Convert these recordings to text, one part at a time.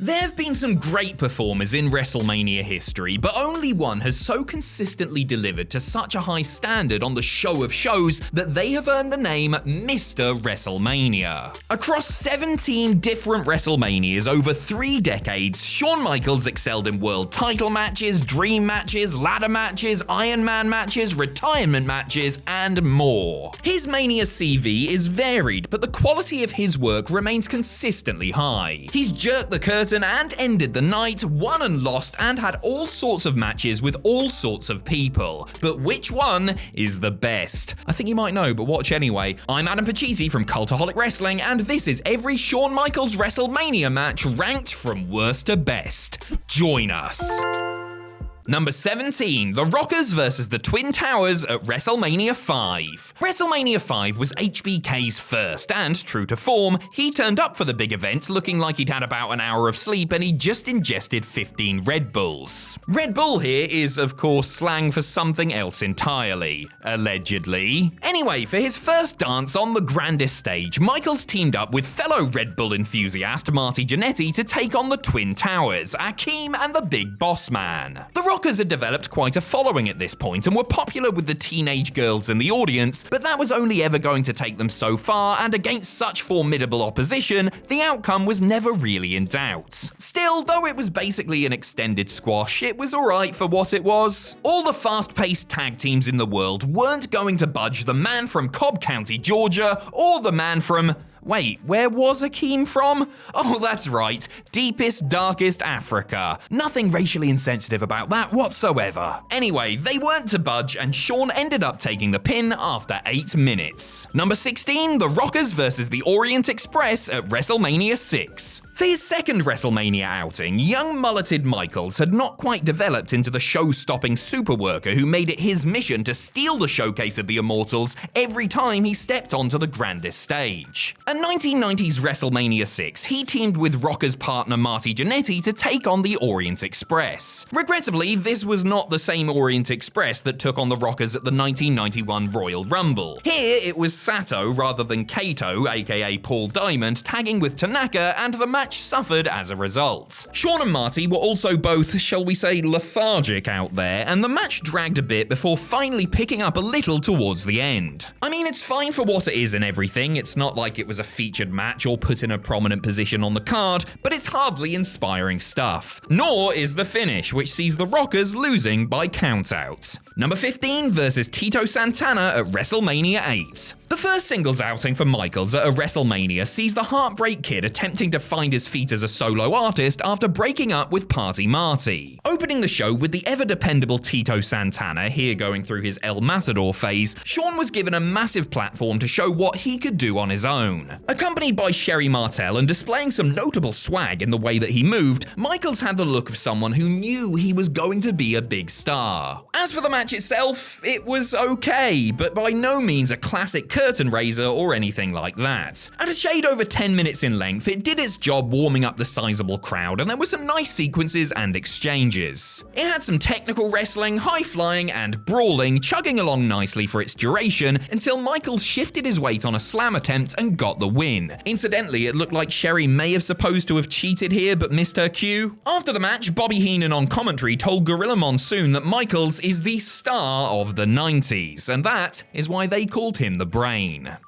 There have been some great performers in WrestleMania history, but only one has so consistently delivered to such a high standard on the show of shows that they have earned the name Mr. WrestleMania. Across 17 different WrestleManias over 3 decades, Shawn Michaels excelled in world title matches, dream matches, ladder matches, Iron Man matches, retirement matches, and more. His Mania CV is varied, but the quality of his work remains consistently high. He's jerked the curtain and ended the night, won and lost, and had all sorts of matches with all sorts of people. But which one is the best? I think you might know, but watch anyway. I'm Adam Pacitti from Cultaholic Wrestling, and this is every Shawn Michaels WrestleMania match ranked from worst to best. Join us. Number 17, The Rockers vs. the Twin Towers at WrestleMania 5. WrestleMania 5 was HBK's first, and true to form, he turned up for the big event looking like he'd had about an hour of sleep and he just ingested 15 Red Bulls. Red Bull here is, of course, slang for something else entirely. Allegedly. Anyway, for his first dance on the grandest stage, Michaels teamed up with fellow Red Bull enthusiast Marty Jannetty to take on the Twin Towers, Akeem and the Big Boss Man. The Rockers had developed quite a following at this point and were popular with the teenage girls in the audience, but that was only ever going to take them so far, and against such formidable opposition, the outcome was never really in doubt. Still, though it was basically an extended squash, it was alright for what it was. All the fast-paced tag teams in the world weren't going to budge the man from Cobb County, Georgia, or the man from... Wait, where was Akeem from? Oh, that's right, deepest, darkest Africa. Nothing racially insensitive about that whatsoever. Anyway, they weren't to budge, and Shawn ended up taking the pin after 8 minutes. Number 16, The Rockers vs. the Orient Express at WrestleMania 6. For his second WrestleMania outing, young mulleted Michaels had not quite developed into the show-stopping superworker who made it his mission to steal the showcase of the Immortals every time he stepped onto the grandest stage. At 1990's WrestleMania 6, he teamed with Rocker's partner Marty Jannetty to take on the Orient Express. Regrettably, this was not the same Orient Express that took on the Rockers at the 1991 Royal Rumble. Here, it was Sato rather than Kato, aka Paul Diamond, tagging with Tanaka, and the match suffered as a result. Shawn and Marty were also both, shall we say, lethargic out there, and the match dragged a bit before finally picking up a little towards the end. I mean, it's fine for what it is and everything, it's not like it was a featured match or put in a prominent position on the card, but it's hardly inspiring stuff. Nor is the finish, which sees the Rockers losing by countout. Number 15 versus Tito Santana at WrestleMania 8. The first singles outing for Michaels at a WrestleMania sees the Heartbreak Kid attempting to find his feet as a solo artist after breaking up with Party Marty. Opening the show with the ever-dependable Tito Santana, here going through his El Matador phase, Shawn was given a massive platform to show what he could do on his own. Accompanied by Sherry Martel and displaying some notable swag in the way that he moved, Michaels had the look of someone who knew he was going to be a big star. As for the match itself, it was okay, but by no means a classic curtain raiser or anything like that. At a shade over 10 minutes in length, it did its job warming up the sizable crowd, and there were some nice sequences and exchanges. It had some technical wrestling, high-flying, and brawling, chugging along nicely for its duration, until Michaels shifted his weight on a slam attempt and got the win. Incidentally, it looked like Sherry may have supposed to have cheated here, but missed her cue. After the match, Bobby Heenan on commentary told Gorilla Monsoon that Michaels is the star of the 90s, and that is why they called him the Brain.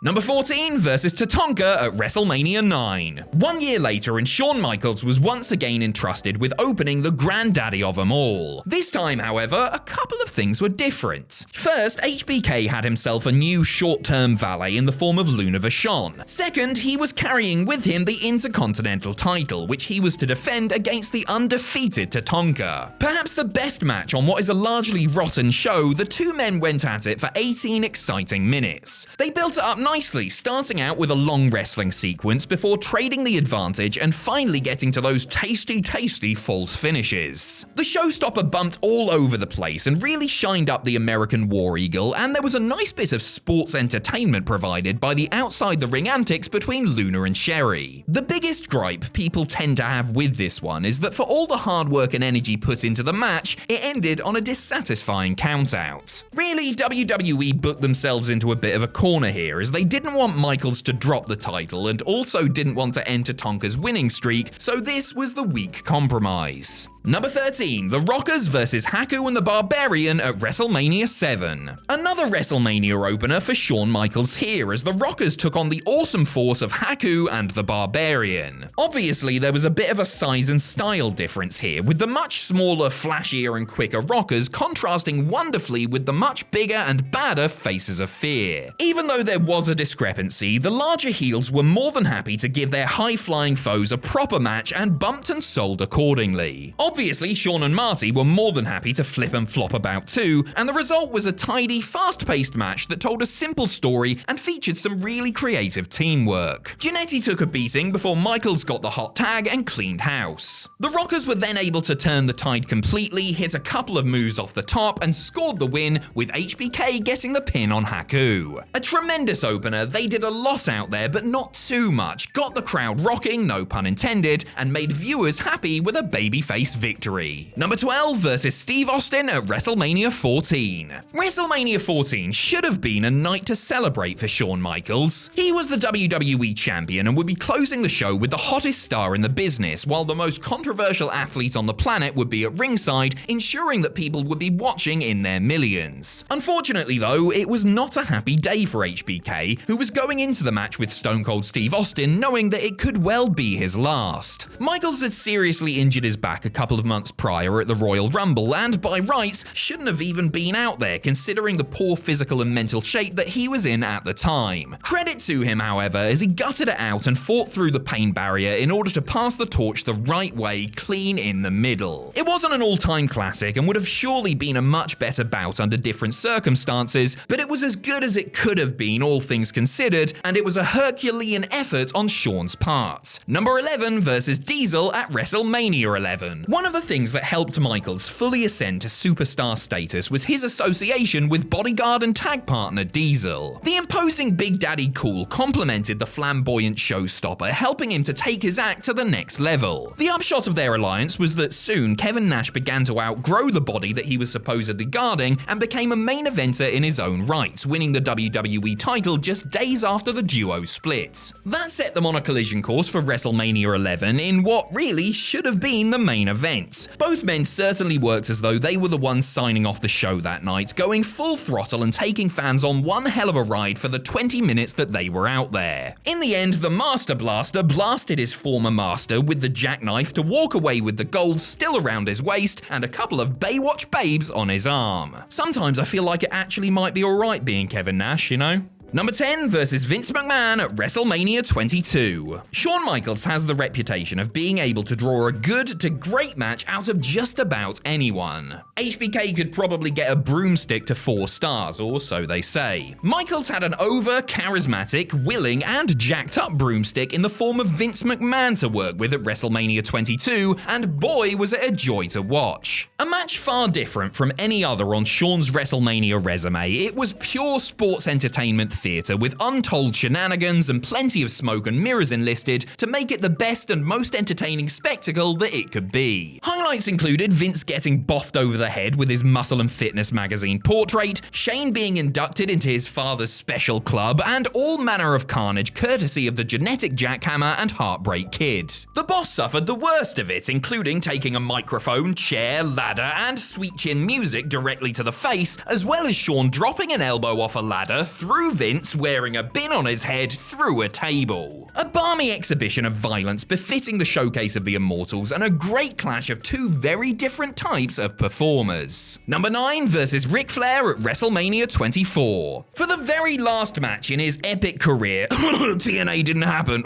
Number 14 versus Tatanka at WrestleMania 9. 1 year later, and Shawn Michaels was once again entrusted with opening the granddaddy of them all. This time, however, a couple of things were different. First, HBK had himself a new short-term valet in the form of Luna Vachon. Second, he was carrying with him the Intercontinental title, which he was to defend against the undefeated Tatanka. Perhaps the best match on what is a largely rotten show, the two men went at it for 18 exciting minutes. They built it up nicely, starting out with a long wrestling sequence before trading the advantage and finally getting to those tasty false finishes. The showstopper bumped all over the place and really shined up the American War Eagle, and there was a nice bit of sports entertainment provided by the outside the ring antics between Luna and Sherry. The biggest gripe people tend to have with this one is that for all the hard work and energy put into the match, it ended on a dissatisfying countout. Really, WWE booked themselves into a bit of a corner here, as they didn't want Michaels to drop the title and also didn't want to end Tatanka's winning streak, so this was the weak compromise. Number 13, The Rockers vs. Haku and the Barbarian at WrestleMania 7. Another WrestleMania opener for Shawn Michaels here, as the Rockers took on the awesome force of Haku and the Barbarian. Obviously, there was a bit of a size and style difference here, with the much smaller, flashier and quicker Rockers contrasting wonderfully with the much bigger and badder Faces of Fear. Even though there was a discrepancy, the larger heels were more than happy to give their high-flying foes a proper match and bumped and sold accordingly. Obviously, Shawn and Marty were more than happy to flip and flop about too, and the result was a tidy, fast-paced match that told a simple story and featured some really creative teamwork. Jannetty took a beating before Michaels got the hot tag and cleaned house. The Rockers were then able to turn the tide completely, hit a couple of moves off the top, and scored the win, with HBK getting the pin on Haku. A tremendous opener, they did a lot out there, but not too much, got the crowd rocking, no pun intended, and made viewers happy with a babyface victory. Number 12 versus Steve Austin at WrestleMania 14. WrestleMania 14 should have been a night to celebrate for Shawn Michaels. He was the WWE champion and would be closing the show with the hottest star in the business, while the most controversial athlete on the planet would be at ringside, ensuring that people would be watching in their millions. Unfortunately though, it was not a happy day for HBK, who was going into the match with Stone Cold Steve Austin knowing that it could well be his last. Michaels had seriously injured his back a couple of months prior at the Royal Rumble, and by rights shouldn't have even been out there considering the poor physical and mental shape that he was in at the time. Credit to him, however, as he gutted it out and fought through the pain barrier in order to pass the torch the right way, clean in the middle. It wasn't an all-time classic and would have surely been a much better bout under different circumstances, but it was as good as it could have been, all things considered, and it was a Herculean effort on Shawn's part. Number 11 versus Diesel at WrestleMania 11. One of the things that helped Michaels fully ascend to superstar status was his association with bodyguard and tag partner Diesel. The imposing Big Daddy Cool complemented the flamboyant showstopper, helping him to take his act to the next level. The upshot of their alliance was that soon Kevin Nash began to outgrow the body that he was supposedly guarding and became a main eventer in his own right, winning the WWE title just days after the duo split. That set them on a collision course for WrestleMania 11 in what really should have been the main event. Both men certainly worked as though they were the ones signing off the show that night, going full throttle and taking fans on one hell of a ride for the 20 minutes that they were out there. In the end, the Master Blaster blasted his former master with the jackknife to walk away with the gold still around his waist and a couple of Baywatch babes on his arm. Sometimes I feel like it actually might be alright being Kevin Nash, you know? Number 10 versus Vince McMahon at WrestleMania 22. Shawn Michaels has the reputation of being able to draw a good to great match out of just about anyone. HBK could probably get a broomstick to 4 stars, or so they say. Michaels had an over, charismatic, willing, and jacked up broomstick in the form of Vince McMahon to work with at WrestleMania 22, and boy was it a joy to watch. A match far different from any other on Shawn's WrestleMania resume. It was pure sports entertainment theatre with untold shenanigans and plenty of smoke and mirrors enlisted to make it the best and most entertaining spectacle that it could be. Highlights included Vince getting boffed over the head with his Muscle and Fitness magazine portrait, Shane being inducted into his father's special club, and all manner of carnage courtesy of the genetic jackhammer and Heartbreak Kid. The boss suffered the worst of it, including taking a microphone, chair, ladder, and sweet chin music directly to the face, as well as Shawn dropping an elbow off a ladder through Vince wearing a bin on his head through a table. A balmy exhibition of violence befitting the showcase of the Immortals, and a great clash of two very different types of performers. Number 9 versus Ric Flair at WrestleMania 24. For the very last match in his epic career, TNA didn't happen,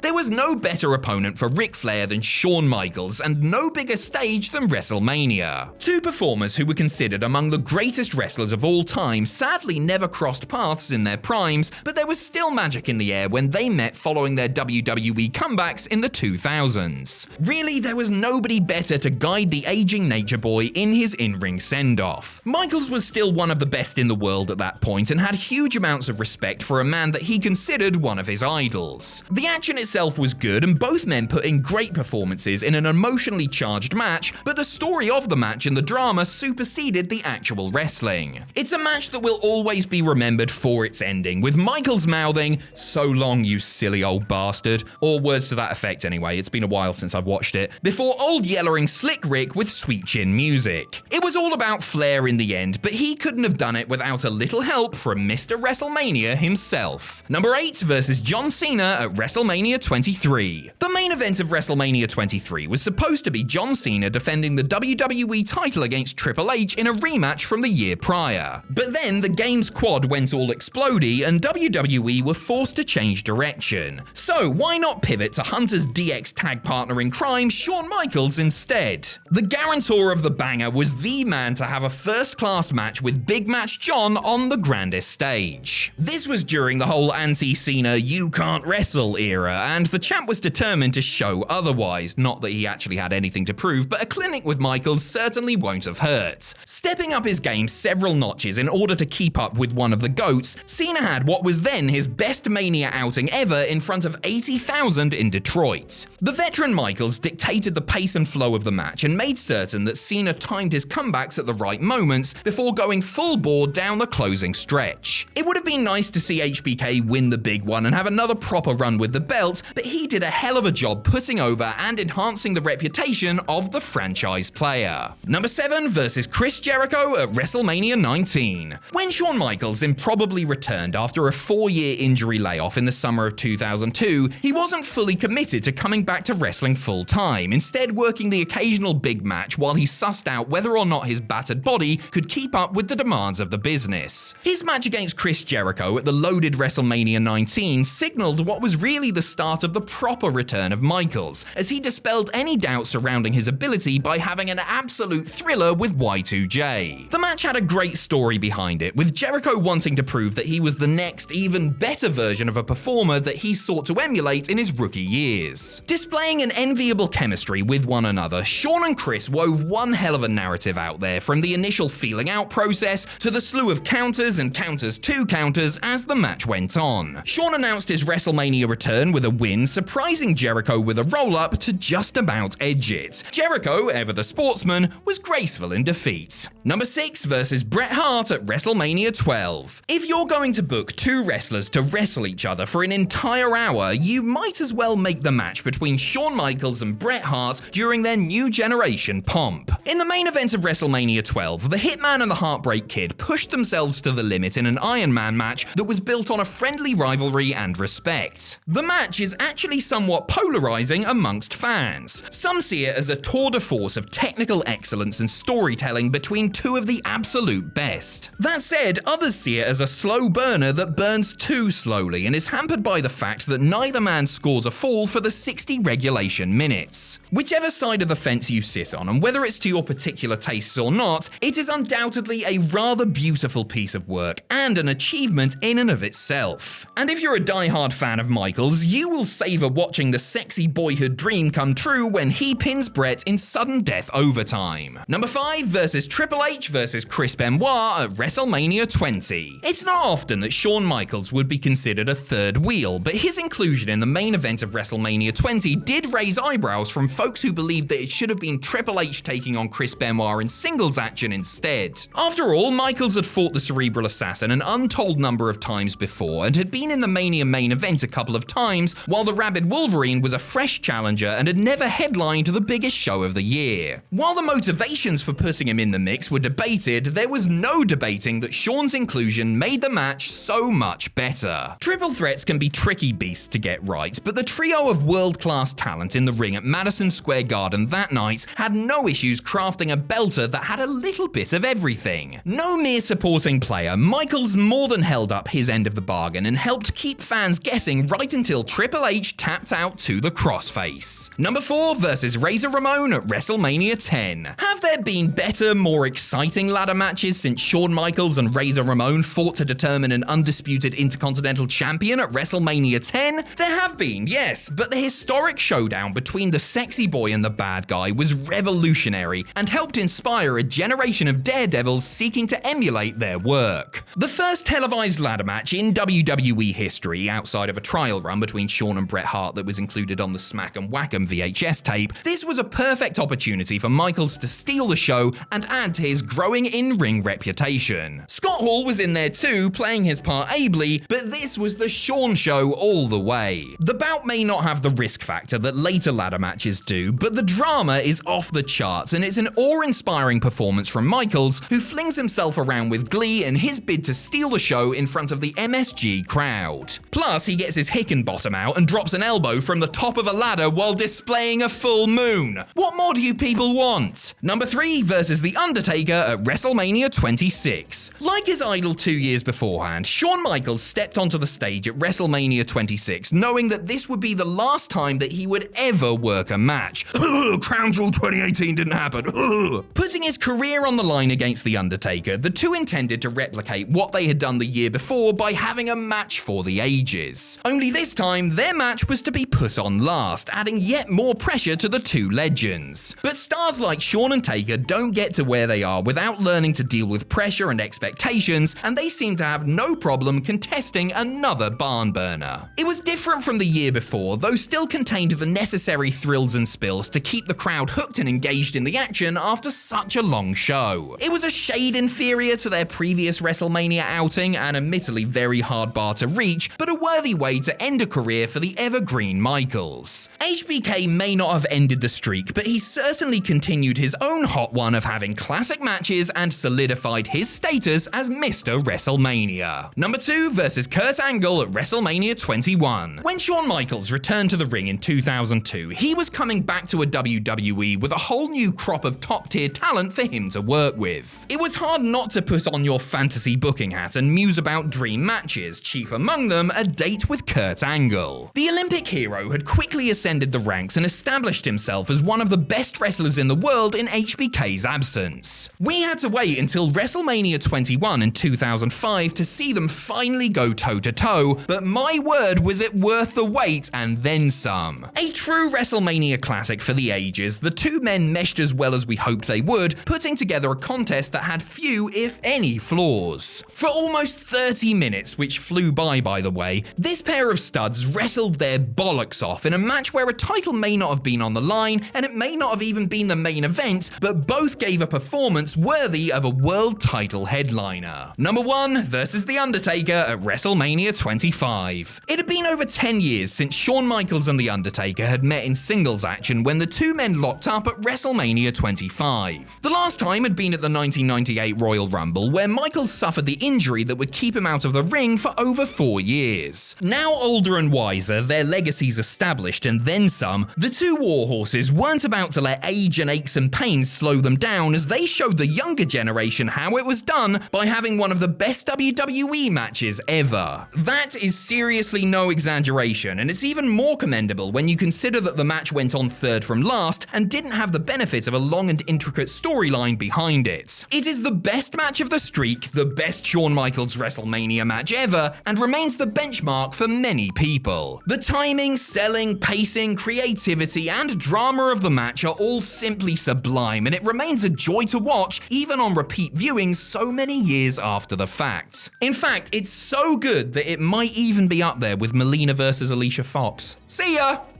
there was no better opponent for Ric Flair than Shawn Michaels, and no bigger stage than WrestleMania. Two performers who were considered among the greatest wrestlers of all time sadly never crossed paths in their primes, but there was still magic in the air when they met following their WWE comebacks in the 2000s. Really, there was nobody better to guide the aging Nature Boy in his in-ring send-off. Michaels was still one of the best in the world at that point and had huge amounts of respect for a man that he considered one of his idols. The action itself was good and both men put in great performances in an emotionally charged match, but the story of the match and the drama superseded the actual wrestling. It's a match that will always be remembered for its credits ending, with Michaels mouthing, "So long, you silly old bastard," or words to that effect anyway, it's been a while since I've watched it, before old yellering Slick Rick with sweet chin music. It was all about Flair in the end, but he couldn't have done it without a little help from Mr. WrestleMania himself. Number 8 versus John Cena at WrestleMania 23. The main event of WrestleMania 23 was supposed to be John Cena defending the WWE title against Triple H in a rematch from the year prior. But then the game's quad went all explodey and WWE were forced to change direction. So why not pivot to Hunter's DX tag partner in crime, Shawn Michaels, instead? The guarantor of the banger was the man to have a first-class match with Big Match John on the grandest stage. This was during the whole anti-Cena "you can't wrestle" era, and the champ was determined to show otherwise. Not that he actually had anything to prove, but a clinic with Michaels certainly won't have hurt. Stepping up his game several notches in order to keep up with one of the GOATs, Cena had what was then his best Mania outing ever in front of 80,000 in Detroit. The veteran Michaels dictated the pace and flow of the match and made certain that Cena timed his comebacks at the right moments before going full bore down the closing stretch. It would have been nice to see HBK win the big one and have another proper run with the belt, but he did a hell of a job putting over and enhancing the reputation of the franchise player. Number 7 versus Chris Jericho at WrestleMania 19. When Shawn Michaels improbably returned after a 4-year injury layoff in the summer of 2002, he wasn't fully committed to coming back to wrestling full-time, instead working the occasional big match while he sussed out whether or not his battered body could keep up with the demands of the business. His match against Chris Jericho at the loaded WrestleMania 19 signaled what was really the start of the proper return of Michaels, as he dispelled any doubt surrounding his ability by having an absolute thriller with Y2J. The match had a great story behind it, with Jericho wanting to prove that he was the next, even better version of a performer that he sought to emulate in his rookie years. Displaying an enviable chemistry with one another, Shawn and Chris wove one hell of a narrative out there, from the initial feeling out process to the slew of counters and counters to counters as the match went on. Shawn announced his WrestleMania return with a win, surprising Jericho with a roll-up to just about edge it. Jericho, ever the sportsman, was graceful in defeat. Number 6 versus Bret Hart at WrestleMania 12. If you're going to book two wrestlers to wrestle each other for an entire hour, you might as well make the match between Shawn Michaels and Bret Hart during their new generation pomp. In the main event of WrestleMania 12, the Hitman and the Heartbreak Kid pushed themselves to the limit in an Iron Man match that was built on a friendly rivalry and respect. The match is actually somewhat polarizing amongst fans. Some see it as a tour de force of technical excellence and storytelling between two of the absolute best. That said, others see it as a slow burner that burns too slowly and is hampered by the fact that neither man scores a fall for the 60 regulation minutes. Whichever side of the fence you sit on, and whether it's to your particular tastes or not, it is undoubtedly a rather beautiful piece of work and an achievement in and of itself. And if you're a die-hard fan of Michaels, you will savor watching the sexy boyhood dream come true when he pins Bret in sudden death overtime. Number 5 versus Triple H versus Chris Benoit at WrestleMania 20. It's not often that Shawn Michaels would be considered a third wheel, but his inclusion in the main event of WrestleMania 20 did raise eyebrows from folks who believed that it should have been Triple H taking on Chris Benoit in singles action instead. After all, Michaels had fought the Cerebral Assassin an untold number of times before and had been in the Mania main event a couple of times, while the Rabid Wolverine was a fresh challenger and had never headlined the biggest show of the year. While the motivations for putting him in the mix were debated, there was no debating that Shawn's inclusion made the match so much better. Triple threats can be tricky beasts to get right, but the trio of world-class talent in the ring at Madison Square Garden that night had no issues crafting a belter that had a little bit of everything. No mere supporting player, Michaels more than held up his end of the bargain and helped keep fans guessing right until Triple H tapped out to the crossface. Number 4 versus Razor Ramon at WrestleMania 10. Have there been better, more exciting ladder matches since Shawn Michaels and Razor Ramon fought to determine an undisputed Intercontinental Champion at WrestleMania 10? There have been, yes, but the historic showdown between the sexy boy and the bad guy was revolutionary and helped inspire a generation of daredevils seeking to emulate their work. The first televised ladder match in WWE history, outside of a trial run between Shawn and Bret Hart that was included on the Smack and Whack'em VHS tape, this was a perfect opportunity for Michaels to steal the show and add to his growing in-ring reputation. Scott Hall was in there too, playing playing his part ably, but this was the Shawn show all the way. The bout may not have the risk factor that later ladder matches do, but the drama is off the charts, and it's an awe-inspiring performance from Michaels, who flings himself around with glee in his bid to steal the show in front of the MSG crowd. Plus, he gets his Hickenbottom out and drops an elbow from the top of a ladder while displaying a full moon. What more do you people want? Number 3 versus The Undertaker at WrestleMania 26. Like his idol 2 years beforehand, Shawn Michaels stepped onto the stage at WrestleMania 26, knowing that this would be the last time that he would ever work a match. Crown Jewel 2018 didn't happen. Putting his career on the line against The Undertaker, the two intended to replicate what they had done the year before by having a match for the ages. Only this time, their match was to be put on last, adding yet more pressure to the two legends. But stars like Shawn and Taker don't get to where they are without learning to deal with pressure and expectations, and they seem to have no problem contesting another barn burner. It was different from the year before, though still contained the necessary thrills and spills to keep the crowd hooked and engaged in the action after such a long show. It was a shade inferior to their previous WrestleMania outing, and admittedly very hard bar to reach, but a worthy way to end a career for the evergreen Michaels. HBK may not have ended the streak, but he certainly continued his own hot one of having classic matches and solidified his status as Mr. WrestleMania. Number 2 versus Kurt Angle at WrestleMania 21. When Shawn Michaels returned to the ring in 2002, he was coming back to a WWE with a whole new crop of top-tier talent for him to work with. It was hard not to put on your fantasy booking hat and muse about dream matches, chief among them a date with Kurt Angle. The Olympic hero had quickly ascended the ranks and established himself as one of the best wrestlers in the world in HBK's absence. We had to wait until WrestleMania 21 in 2005 to see them finally go toe-to-toe, but my word, was it worth the wait and then some. A true WrestleMania classic for the ages, the two men meshed as well as we hoped they would, putting together a contest that had few, if any, flaws. For almost 30 minutes, which flew by the way, this pair of studs wrestled their bollocks off in a match where a title may not have been on the line, and it may not have even been the main event, but both gave a performance worthy of a world title headliner. Number 1 versus The Undertaker at WrestleMania 25. It had been over 10 years since Shawn Michaels and The Undertaker had met in singles action when the two men locked up at WrestleMania 25. The last time had been at the 1998 Royal Rumble, where Michaels suffered the injury that would keep him out of the ring for over 4 years. Now older and wiser, their legacies established and then some, the two warhorses weren't about to let age and aches and pains slow them down, as they showed the younger generation how it was done by having one of the best WWE matches ever. That is seriously no exaggeration, and it's even more commendable when you consider that the match went on third from last and didn't have the benefit of a long and intricate storyline behind it. It is the best match of the streak, the best Shawn Michaels WrestleMania match ever, and remains the benchmark for many people. The timing, selling, pacing, creativity, and drama of the match are all simply sublime, and it remains a joy to watch even on repeat viewings so many years after the fact. In fact, it's so good that it might even be up there with Melina versus Alicia Fox. See ya!